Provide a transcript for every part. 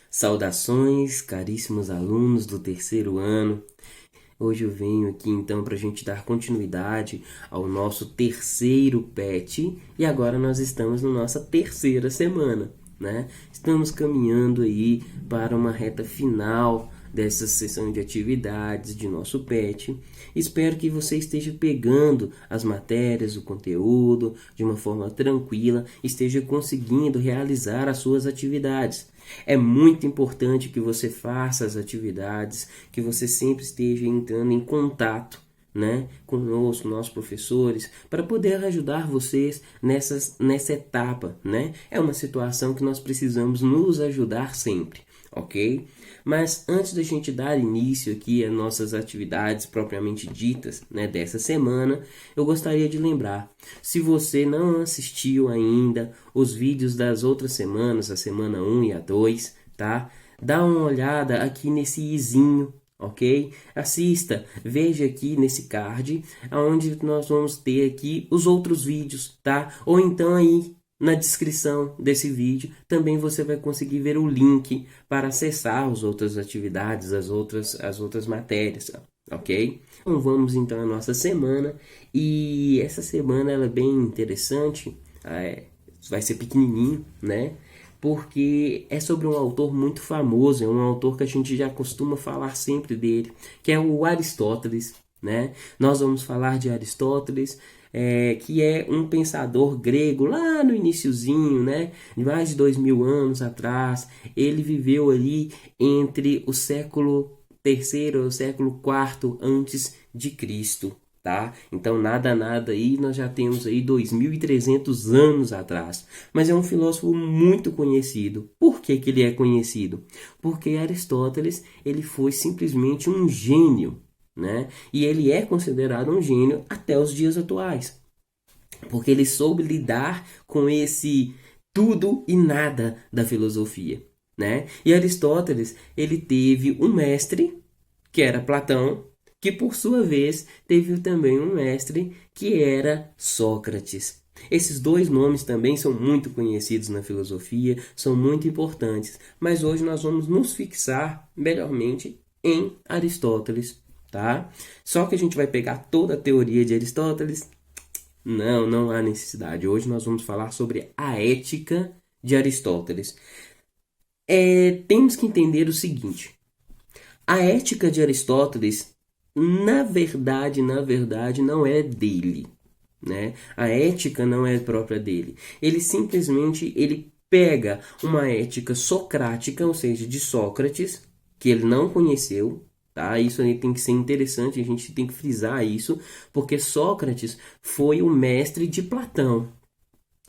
Saudações, caríssimos alunos do terceiro ano. Hoje eu venho aqui então para a gente dar continuidade ao nosso terceiro PET e agora nós estamos na nossa terceira semana, né? Estamos caminhando aí para uma reta final dessa sessão de atividades de nosso PET. Espero que você esteja pegando as matérias, o conteúdo de uma forma tranquila, esteja conseguindo realizar as suas atividades. É muito importante que você faça as atividades, que você sempre esteja entrando em contato, né, conosco, nossos professores, para poder ajudar vocês nessa etapa, né? É uma situação que nós precisamos nos ajudar sempre, ok? Mas antes da gente dar início aqui às nossas atividades propriamente ditas, né, dessa semana, eu gostaria de lembrar, se você não assistiu ainda os vídeos das outras semanas, a semana 1 e a 2, tá? Dá uma olhada aqui nesse izinho, ok? Assista, veja aqui nesse card, onde nós vamos ter aqui os outros vídeos, tá? Ou então aí na descrição desse vídeo também você vai conseguir ver o link para acessar as outras atividades, as outras matérias, ok? Então vamos então à nossa semana, e essa semana ela é bem interessante, vai ser pequenininho, né? Porque é sobre um autor muito famoso, é um autor que a gente já costuma falar sempre dele, que é o Aristóteles, né? Nós vamos falar de Aristóteles, que é um pensador grego lá no iniciozinho, né? De mais de 2000 anos atrás. Ele viveu ali entre o século III e o século IV antes de Cristo, tá? Então nada aí, nós já temos aí 2300 anos atrás. Mas é um filósofo muito conhecido. Por que ele é conhecido? Porque Aristóteles, ele foi simplesmente um gênio, né? E ele é considerado um gênio até os dias atuais, porque ele soube lidar com esse tudo e nada da filosofia, né? E Aristóteles, ele teve um mestre, que era Platão, que por sua vez teve também um mestre, que era Sócrates. Esses dois nomes também são muito conhecidos na filosofia, são muito importantes, mas hoje nós vamos nos fixar melhormente em Aristóteles, tá? Só que a gente vai pegar toda a teoria de Aristóteles? Não há necessidade. Hoje nós vamos falar sobre a ética de Aristóteles. Temos que entender o seguinte: a ética de Aristóteles, na verdade, não é dele, né? A ética não é própria dele. Ele simplesmente pega uma ética socrática, ou seja, de Sócrates, que ele não conheceu, tá? Isso aí tem que ser interessante, a gente tem que frisar isso, porque Sócrates foi o mestre de Platão.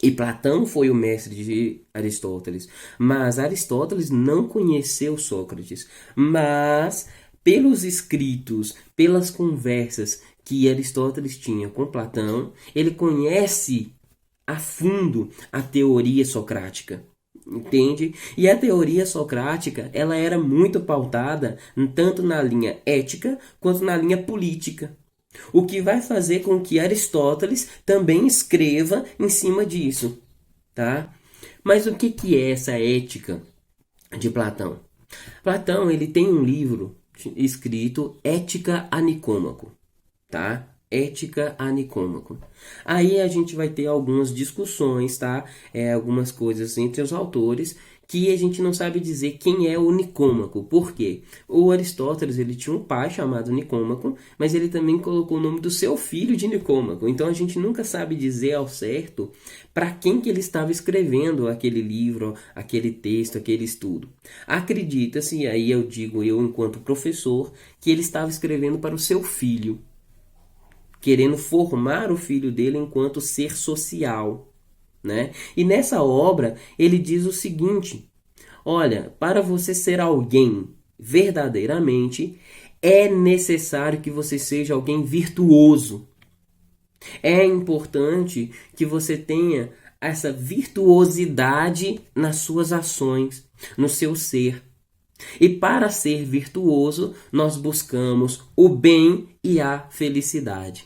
E Platão foi o mestre de Aristóteles. Mas Aristóteles não conheceu Sócrates. Mas, pelos escritos, pelas conversas que Aristóteles tinha com Platão, ele conhece a fundo a teoria socrática. Entende? E a teoria socrática, ela era muito pautada tanto na linha ética quanto na linha política. O que vai fazer com que Aristóteles também escreva em cima disso, tá? Mas o que é essa ética de Platão? Platão, ele tem um livro escrito Ética a Nicômaco, tá? Ética a Nicômaco. Aí a gente vai ter algumas discussões, tá? Algumas coisas entre os autores que a gente não sabe dizer quem é o Nicômaco. Por quê? O Aristóteles, ele tinha um pai chamado Nicômaco, mas ele também colocou o nome do seu filho de Nicômaco. Então a gente nunca sabe dizer ao certo para quem que ele estava escrevendo aquele livro, aquele texto, aquele estudo. Acredita-se, e aí eu digo eu enquanto professor, que ele estava escrevendo para o seu filho, querendo formar o filho dele enquanto ser social, né? E nessa obra ele diz o seguinte: olha, para você ser alguém verdadeiramente, é necessário que você seja alguém virtuoso. É importante que você tenha essa virtuosidade nas suas ações, no seu ser. E para ser virtuoso, nós buscamos o bem e a felicidade.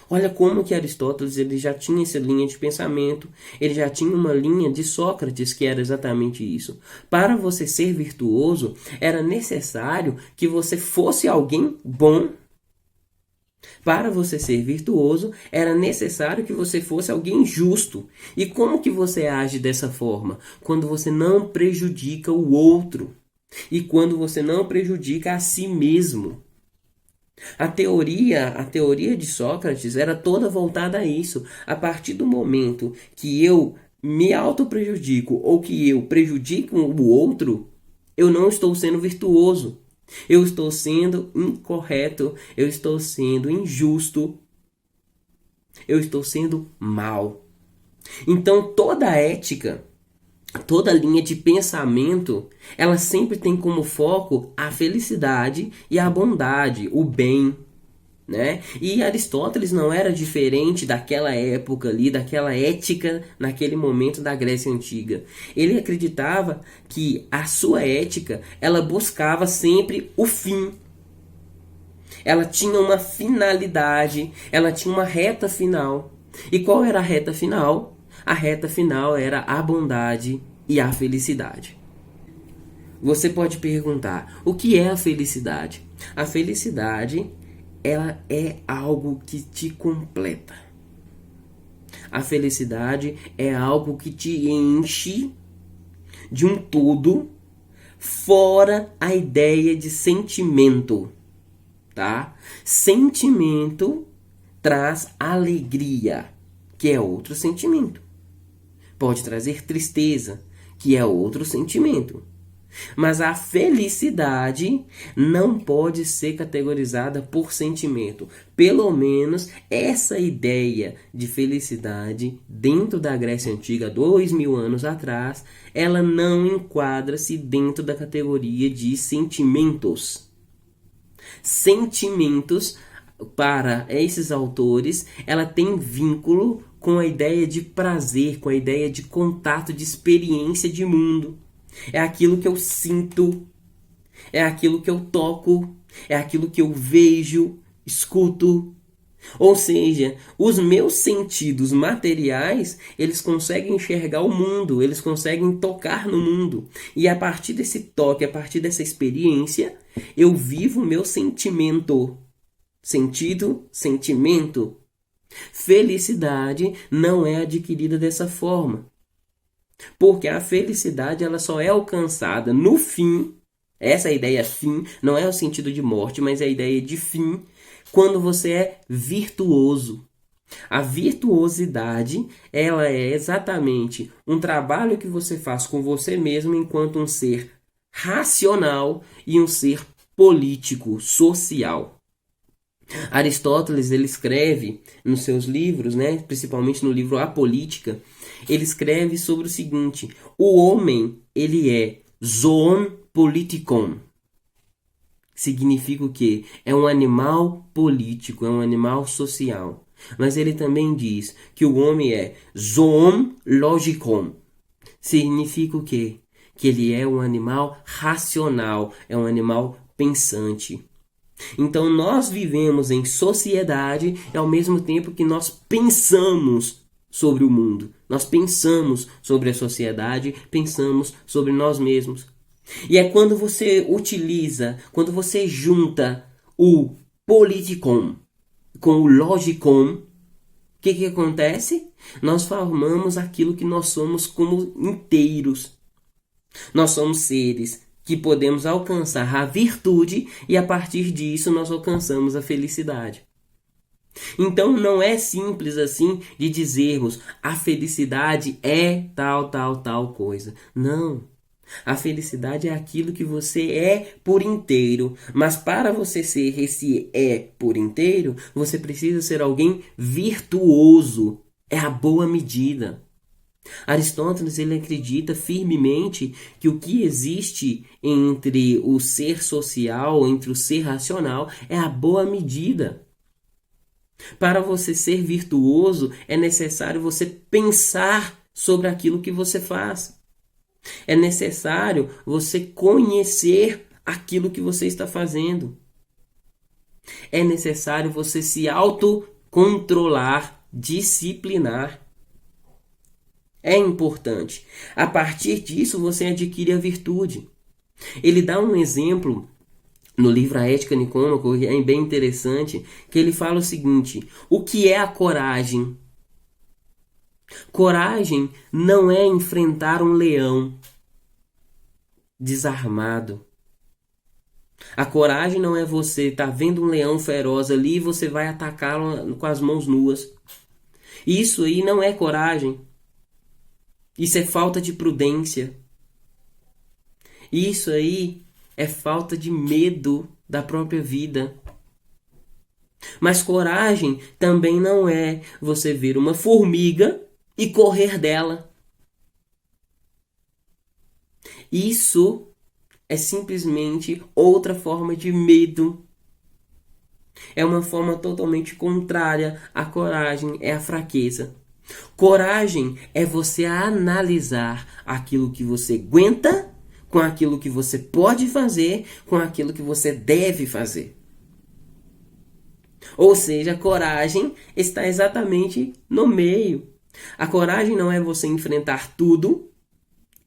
Olha como que Aristóteles ele já tinha essa linha de pensamento, ele já tinha uma linha de Sócrates que era exatamente isso. Para você ser virtuoso, era necessário que você fosse alguém bom. Para você ser virtuoso, era necessário que você fosse alguém justo. E como que você age dessa forma? Quando você não prejudica o outro e quando você não prejudica a si mesmo. A teoria de Sócrates era toda voltada a isso. A partir do momento que eu me auto-prejudico ou que eu prejudico o outro, eu não estou sendo virtuoso. Eu estou sendo incorreto, eu estou sendo injusto, eu estou sendo mal. Então toda ética, toda linha de pensamento, ela sempre tem como foco a felicidade e a bondade, o bem, né? E Aristóteles não era diferente daquela época ali, daquela ética naquele momento da Grécia Antiga. Ele acreditava que a sua ética, ela buscava sempre o fim. Ela tinha uma finalidade, ela tinha uma reta final. E qual era a reta final? A reta final era a bondade e a felicidade. Você pode perguntar, o que é a felicidade? A felicidade, ela é algo que te completa. A felicidade é algo que te enche de um todo, fora a ideia de sentimento, tá? Sentimento traz alegria, que é outro sentimento. Pode trazer tristeza, que é outro sentimento. Mas a felicidade não pode ser categorizada por sentimento. Pelo menos essa ideia de felicidade dentro da Grécia Antiga, 2000 anos atrás, ela não enquadra-se dentro da categoria de sentimentos. Sentimentos, para esses autores, ela tem vínculo com a ideia de prazer, com a ideia de contato, de experiência de mundo. É aquilo que eu sinto, é aquilo que eu toco, é aquilo que eu vejo, escuto. Ou seja, os meus sentidos materiais, eles conseguem enxergar o mundo, eles conseguem tocar no mundo. E a partir desse toque, a partir dessa experiência, eu vivo o meu sentimento. Sentido, sentimento. Felicidade não é adquirida dessa forma. Porque a felicidade ela só é alcançada no fim. Essa ideia fim não é o sentido de morte, mas é a ideia de fim, quando você é virtuoso. A virtuosidade, ela é exatamente um trabalho que você faz com você mesmo enquanto um ser racional e um ser político, social. Aristóteles ele escreve nos seus livros, né, principalmente no livro A Política, ele escreve sobre o seguinte: o homem ele é zoon politikon. Significa o quê? É um animal político, é um animal social. Mas ele também diz que o homem é zoon logikon. Significa o quê? Que ele é um animal racional, é um animal pensante. Então nós vivemos em sociedade e ao mesmo tempo que nós pensamos sobre o mundo. Nós pensamos sobre a sociedade, pensamos sobre nós mesmos. E é quando você utiliza, quando você junta o politikon com o logikon, o que acontece? Nós formamos aquilo que nós somos como inteiros. Nós somos seres que podemos alcançar a virtude e a partir disso nós alcançamos a felicidade. Então não é simples assim de dizermos a felicidade é tal coisa. Não. A felicidade é aquilo que você é por inteiro. Mas para você ser esse é por inteiro, você precisa ser alguém virtuoso. É a boa medida. Aristóteles ele acredita firmemente que o que existe entre o ser social, entre o ser racional, é a boa medida. Para você ser virtuoso, é necessário você pensar sobre aquilo que você faz. É necessário você conhecer aquilo que você está fazendo. É necessário você se autocontrolar, disciplinar. É importante. A partir disso, você adquire a virtude. Ele dá um exemplo no livro A Ética Nicômaco, que é bem interessante, que ele fala o seguinte: o que é a coragem? Coragem não é enfrentar um leão desarmado. A coragem não é você estar vendo um leão feroz ali e você vai atacá-lo com as mãos nuas. Isso aí não é coragem. Isso é falta de prudência. Isso aí é falta de medo da própria vida. Mas coragem também não é você ver uma formiga e correr dela. Isso é simplesmente outra forma de medo. É uma forma totalmente contrária à coragem, é a fraqueza. Coragem é você analisar aquilo que você aguenta com aquilo que você pode fazer, com aquilo que você deve fazer. Ou seja, a coragem está exatamente no meio. A coragem não é você enfrentar tudo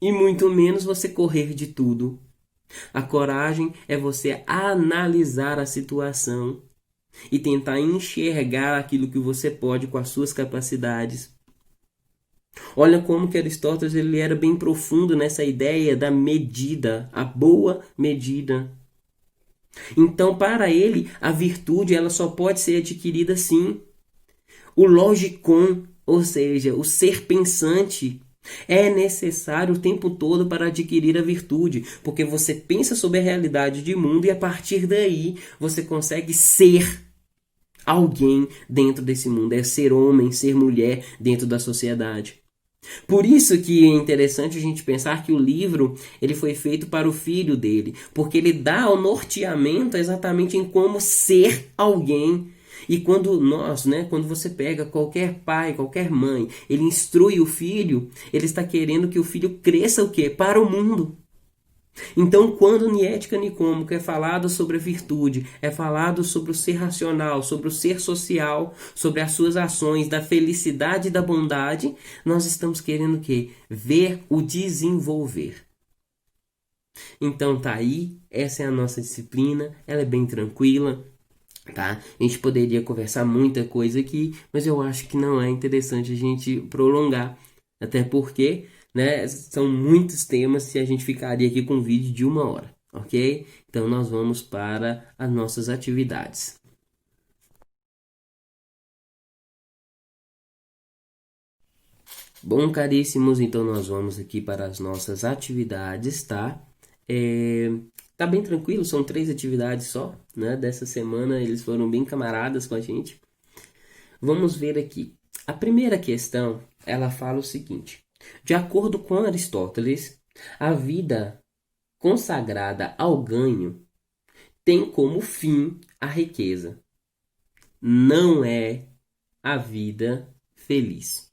e muito menos você correr de tudo. A coragem é você analisar a situação e tentar enxergar aquilo que você pode com as suas capacidades. Olha como que Aristóteles ele era bem profundo nessa ideia da medida, a boa medida. Então, para ele, a virtude ela só pode ser adquirida assim. O logicon, ou seja, o ser pensante, é necessário o tempo todo para adquirir a virtude, porque você pensa sobre a realidade de mundo e a partir daí você consegue ser alguém dentro desse mundo, é ser homem, ser mulher dentro da sociedade. Por isso que é interessante a gente pensar que o livro ele foi feito para o filho dele, porque ele dá o norteamento exatamente em como ser alguém. E quando quando você pega qualquer pai, qualquer mãe, ele instrui o filho, ele está querendo que o filho cresça o quê? Para o mundo. Então, quando em Ética Nicômaco é falado sobre a virtude, é falado sobre o ser racional, sobre o ser social, sobre as suas ações, da felicidade e da bondade, nós estamos querendo o quê? Ver o desenvolver. Então tá aí, essa é a nossa disciplina, ela é bem tranquila, tá? A gente poderia conversar muita coisa aqui, mas eu acho que não é interessante a gente prolongar, até porque são muitos temas se a gente ficaria aqui com um vídeo de 1 hora, ok? Então nós vamos para as nossas atividades. Bom, caríssimos, então nós vamos aqui para as nossas atividades, tá? Tá bem tranquilo, são 3 atividades só, né? Dessa semana eles foram bem camaradas com a gente. Vamos ver aqui. A primeira questão, ela fala o seguinte: de acordo com Aristóteles, a vida consagrada ao ganho tem como fim a riqueza. Não é a vida feliz.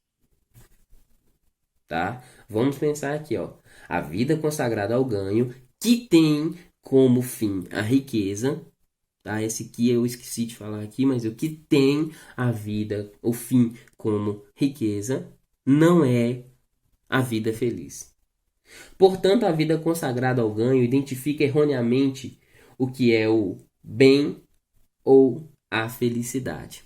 Tá? Vamos pensar aqui, ó. A vida consagrada ao ganho que tem como fim a riqueza, tá? Esse aqui eu esqueci de falar aqui, mas o que tem a vida, o fim como riqueza, não é a vida feliz. Portanto, a vida consagrada ao ganho identifica erroneamente o que é o bem ou a felicidade.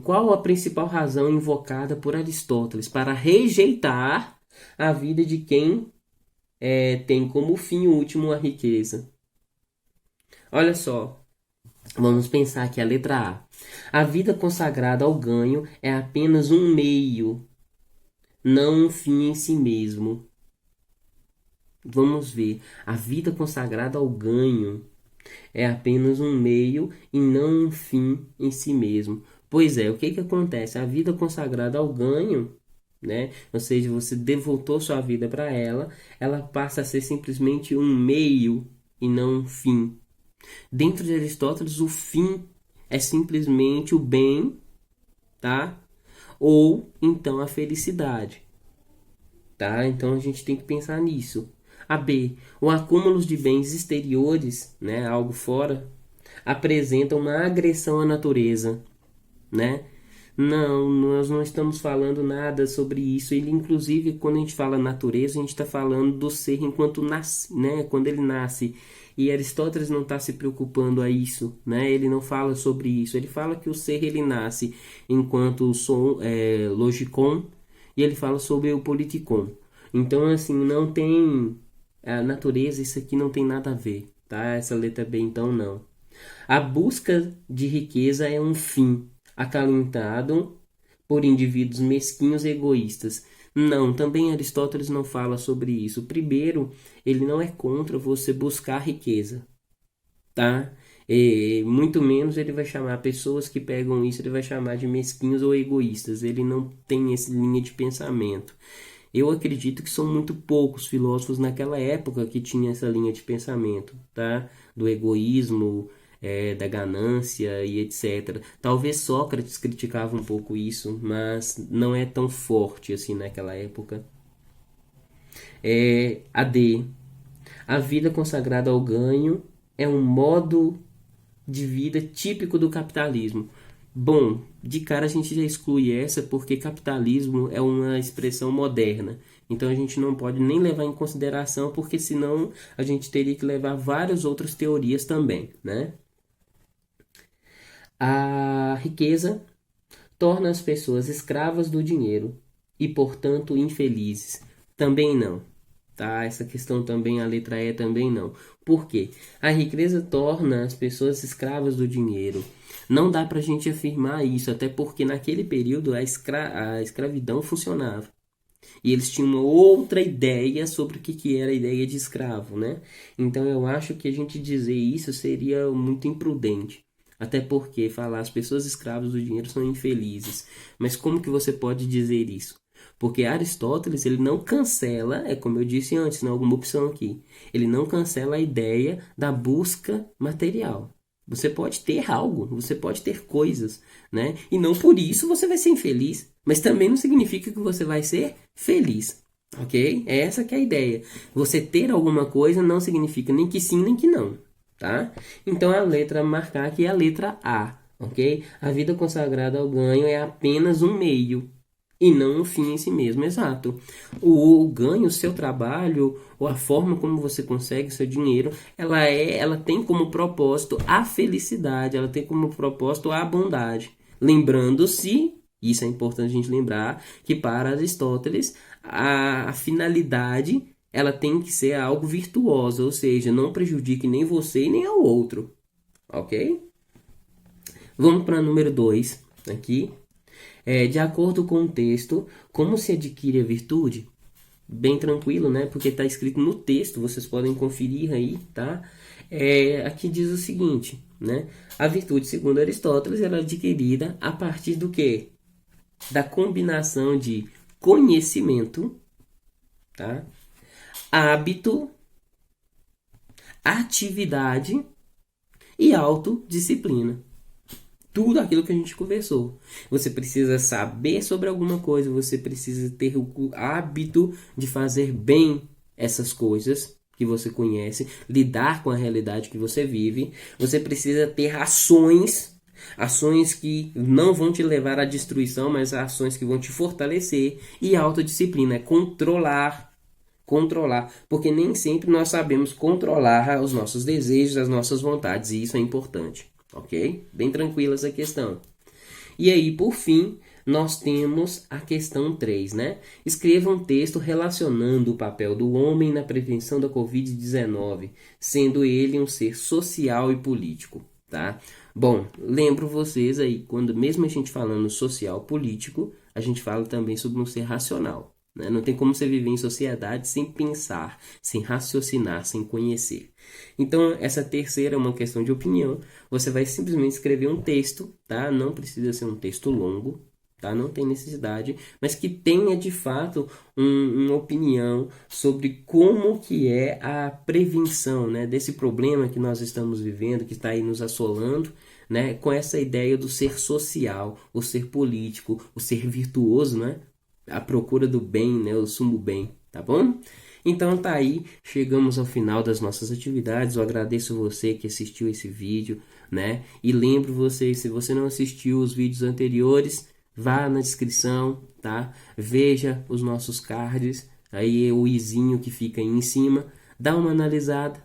Qual a principal razão invocada por Aristóteles para rejeitar a vida de quem tem como fim último a riqueza? Olha só, vamos pensar aqui a letra A. A vida consagrada ao ganho é apenas um meio, não um fim em si mesmo. Vamos ver, a vida consagrada ao ganho é apenas um meio e não um fim em si mesmo. Pois é, o que acontece? A vida consagrada ao ganho, né? Ou seja, você devotou sua vida para ela, ela passa a ser simplesmente um meio e não um fim. Dentro de Aristóteles, o fim é simplesmente o bem, tá? Ou então a felicidade. tá? Então a gente tem que pensar nisso. A B, o acúmulo de bens exteriores, né, algo fora, apresenta uma agressão à natureza, né? Não, nós não estamos falando nada sobre isso. Ele, inclusive, quando a gente fala natureza, a gente está falando do ser enquanto nasce, né? Quando ele nasce. E Aristóteles não está se preocupando a isso, né? Ele não fala sobre isso. Ele fala que o ser ele nasce enquanto logicon e ele fala sobre o politikon. Então, assim, não tem a natureza, isso aqui não tem nada a ver, tá? Essa letra B, então, não. A busca de riqueza é um fim acalentado por indivíduos mesquinhos e egoístas. Não, também Aristóteles não fala sobre isso. Primeiro, ele não é contra você buscar riqueza, tá? E muito menos ele vai chamar pessoas que pegam isso, ele vai chamar de mesquinhos ou egoístas. Ele não tem essa linha de pensamento. Eu acredito que são muito poucos filósofos naquela época que tinham essa linha de pensamento, tá? Do egoísmo, da ganância e etc. Talvez Sócrates criticava um pouco isso, mas não é tão forte assim naquela época. A D. A vida consagrada ao ganho é um modo de vida típico do capitalismo. Bom, de cara a gente já exclui essa porque capitalismo é uma expressão moderna. Então a gente não pode nem levar em consideração porque senão a gente teria que levar várias outras teorias também, né? A riqueza torna as pessoas escravas do dinheiro e, portanto, infelizes. Também não. Tá? Essa questão também, a letra E também não. Por quê? A riqueza torna as pessoas escravas do dinheiro. Não dá para a gente afirmar isso, até porque naquele período a escravidão funcionava. E eles tinham uma outra ideia sobre o que era a ideia de escravo, né? Então eu acho que a gente dizer isso seria muito imprudente. Até porque falar as pessoas escravas do dinheiro são infelizes. Mas como que você pode dizer isso? Porque Aristóteles, ele não cancela, é como eu disse antes, não alguma opção aqui. Ele não cancela a ideia da busca material. Você pode ter algo, você pode ter coisas, né? E não por isso você vai ser infeliz. Mas também não significa que você vai ser feliz, ok? É essa que é a ideia. Você ter alguma coisa não significa nem que sim, nem que não, tá? Então a letra a marcar aqui é a letra A, ok? A vida consagrada ao ganho é apenas um meio e não um fim em si mesmo, exato. O ganho, o seu trabalho, ou a forma como você consegue seu dinheiro, ela tem como propósito a felicidade, ela tem como propósito a bondade. Lembrando-se, isso é importante a gente lembrar, que para Aristóteles a finalidade ela tem que ser algo virtuoso, ou seja, não prejudique nem você e nem ao outro, ok? Vamos para número 2 aqui. De acordo com o texto, como se adquire a virtude? Bem tranquilo, né? Porque está escrito no texto, vocês podem conferir aí, tá? Aqui diz o seguinte, né? A virtude, segundo Aristóteles, ela é adquirida a partir do quê? Da combinação de conhecimento, tá? Hábito, atividade e autodisciplina. Tudo aquilo que a gente conversou. Você precisa saber sobre alguma coisa, você precisa ter o hábito de fazer bem essas coisas que você conhece, lidar com a realidade que você vive. Você precisa ter ações que não vão te levar à destruição, mas ações que vão te fortalecer. E autodisciplina é controlar, porque nem sempre nós sabemos controlar os nossos desejos, as nossas vontades, e isso é importante. Ok? Bem tranquila essa questão. E aí, por fim, nós temos a questão 3, né? Escreva um texto relacionando o papel do homem na prevenção da Covid-19, sendo ele um ser social e político, tá? Bom, lembro vocês aí, quando mesmo a gente falando social político, a gente fala também sobre um ser racional. Não tem como você viver em sociedade sem pensar, sem raciocinar, sem conhecer. Então, essa terceira é uma questão de opinião. Você vai simplesmente escrever um texto, tá? Não precisa ser um texto longo, tá? Não tem necessidade, mas que tenha de fato uma opinião sobre como que é a prevenção, né, desse problema que nós estamos vivendo, que está aí nos assolando, né, com essa ideia do ser social, o ser político, o ser virtuoso, né? à procura do bem, né? O sumo bem, tá bom? Então tá aí, chegamos ao final das nossas atividades. Eu agradeço você que assistiu esse vídeo, né? E lembro você, se você não assistiu os vídeos anteriores, vá na descrição, tá? Veja os nossos cards, aí o izinho que fica aí em cima, dá uma analisada,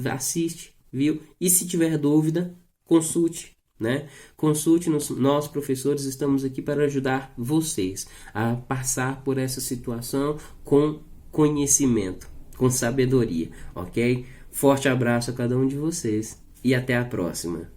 assiste, viu? E se tiver dúvida, consulte, né? Consulte, nós professores estamos aqui para ajudar vocês a passar por essa situação com conhecimento, com sabedoria, ok? Forte abraço a cada um de vocês e até a próxima.